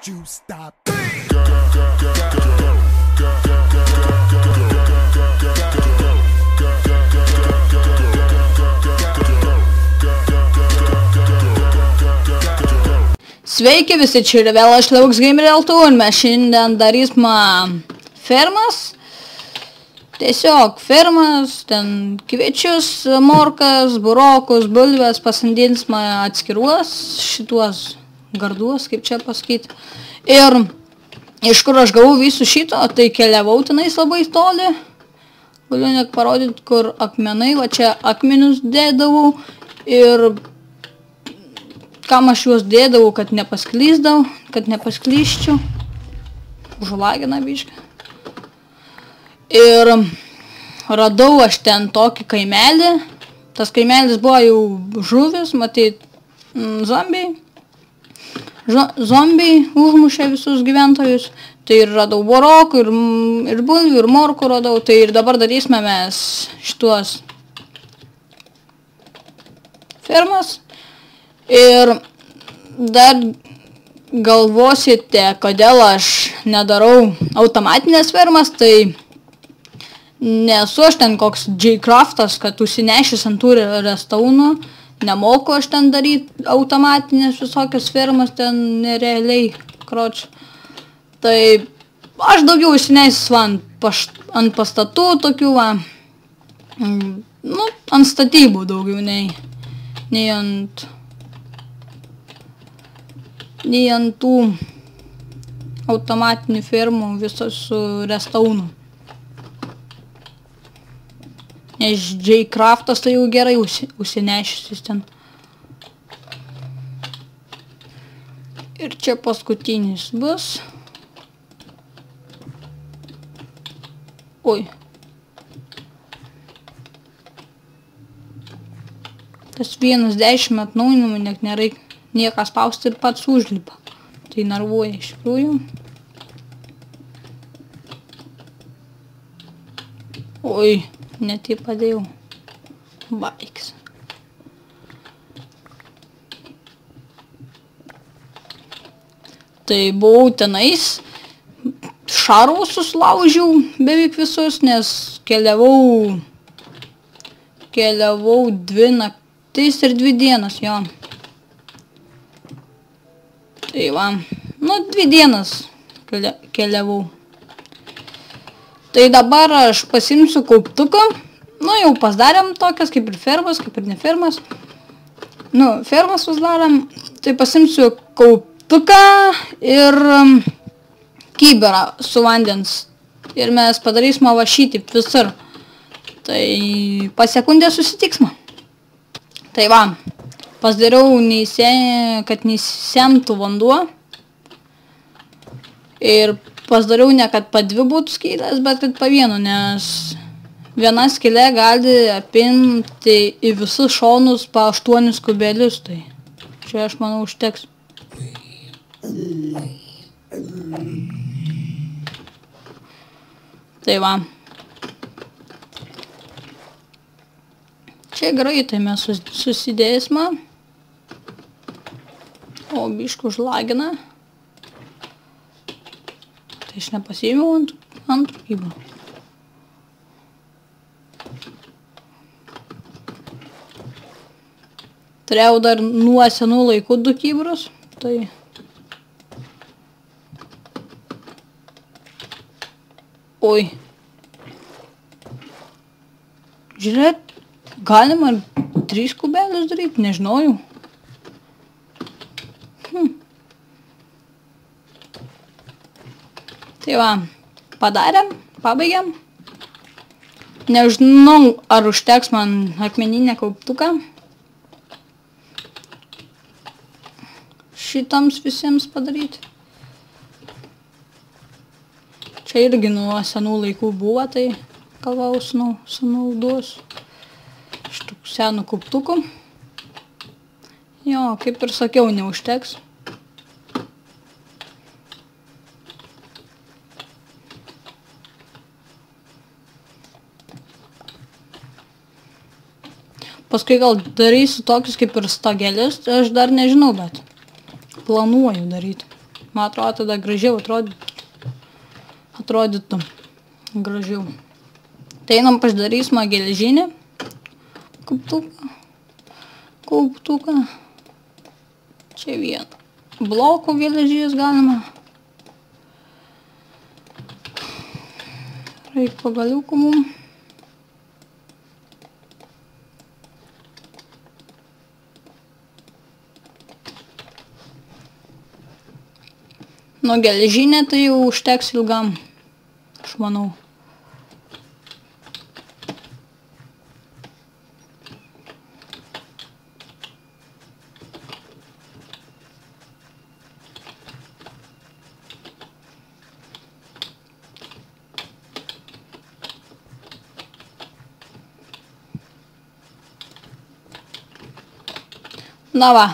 you stop? Sveiki visi, čia yra vėl aš Leuks Gamer LT ir mes šiandien darysim fermas. Tiesiog fermas, ten kviečius, morkas, burokus, bulves, pasamdinsim atskiruos šituos garduos, kaip čia pasakyti. Ir iš kur aš gavau visų šito, tai keliavau tenais labai toli. Galiu net parodyti, kur akmenai, va čia akmenius dėdavau ir kam aš juos dėdavau, kad nepasklysdavau, kad nepasklyščiau. Užlagina bišką. Ir radau aš ten tokį kaimelį. Tas kaimelis buvo jau žuvis, matyt, zombiai. Zombiai užmušė visus gyventojus. Tai ir radau borokų, ir bulvių, ir morkų radau. Tai ir dabar darysime mes šituos fermas. Ir dar galvosite, kodėl aš nedarau automatinės fermas, tai nesu aš ten koks J-Craftas, kad užsinešęs ant tų restaunų, nemoku aš ten daryti automatinės visokios fermas, ten nerealiai, kroč. Tai aš daugiau užsinešęs ant pastatų tokių, nu, ant statybų daugiau, nei ant tų automatinių fermų visos su restaunu. Nes J-Craftas tai jau gerai užsinešęs ten. Ir čia paskutinis bus. Oi. Tas 1.10 atnaujinimų net nereikia. Niekas spausti ir pats užlipa. Tai nervuoja iš tikrųjų. Oi, netai padėjau. Baiks. Tai buvau tenais. Šarvus suslaužiau beveik visus, nes keliavau 2 naktis ir 2 dienas, jo. Tai va, nu 2 dienas keliavau. Tai dabar aš pasimsiu kauptuką. Nu jau pasidarėm tokias kaip ir fermas, kaip ir ne fermas. Nu, fermas pasidarėm. Tai pasimsiu kauptuką ir kibirą su vandens. Ir mes padarysime va šitį visur. Tai pas sekundę susitiksime. Tai va. Pasidariau, kad neįsemtų vanduo. Ir pasidariau ne kad pa 2 būtų skylės, bet kad pa 1, nes viena skylė gali apimti į visus šonus pa 8 kubelius. Tai čia aš manau užteks. Tai va. Čia greitai mes susidėsime. O biškų užlagina. Tai aš nepasiėmiau ant kibro. Turėjau dar nuo senų laikų 2 kibrus. Tai oi. Žiūrėt, galima 3 kubelius daryti, nežinojau. Tai va, padarėm, pabaigėm. Nežinau, ar užteks man akmeninę kauptuką. Šitams visiems padaryti. Čia irgi nuo senų laikų buvo, tai galvau sunaudosiu šitų senų kauptukų. Jo, kaip ir sakiau, neužteks. Paskui gal darysiu tokius kaip ir stogelius, aš dar nežinau, bet planuoju daryti. Man atrodo, tada gražiau atrodytų. Gražiau. Tai einam pasidarysime geležinį. Kauptuką. Čia vieną. Blokų geležys galima. Reik pagaliukų mum. Nu, geležinė tai jau užteks ilgam, aš manau. Na va.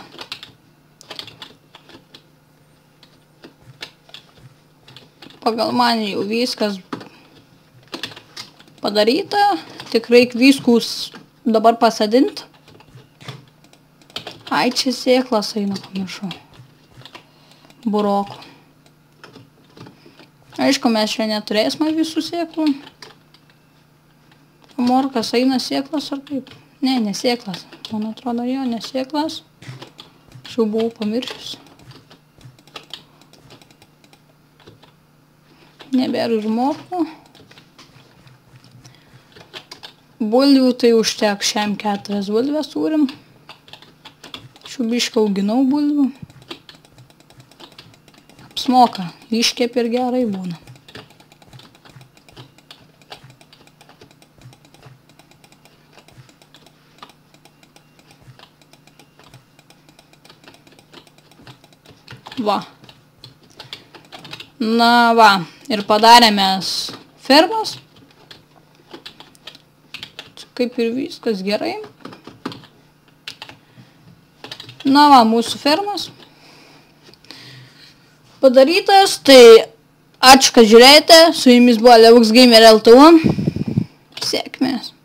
Pagal man jau viskas padaryta. Tik reikia viskus dabar pasadinti. Ai, čia sėklas eina, pamiršau. Burokų. Aišku, mes čia neturėsime visų sėklų. Morkas eina sėklas ar kaip? Ne, nesėklas. Man atrodo, jo, nesėklas. Aš jau buvau pamiršęs. Nebėra ir morkų. Bulvių tai užteks, šiam 4 bulvės turim. Šių bišką auginau bulvių. Apsmoka, iškep ir gerai būna. Va. Na va, ir padarėmės fermas. Kaip ir viskas gerai. Na va, mūsų fermas padarytas. Tai ačiū, kad žiūrėjote. Su jumis buvo Levux Gamer LTU. Sėkmės.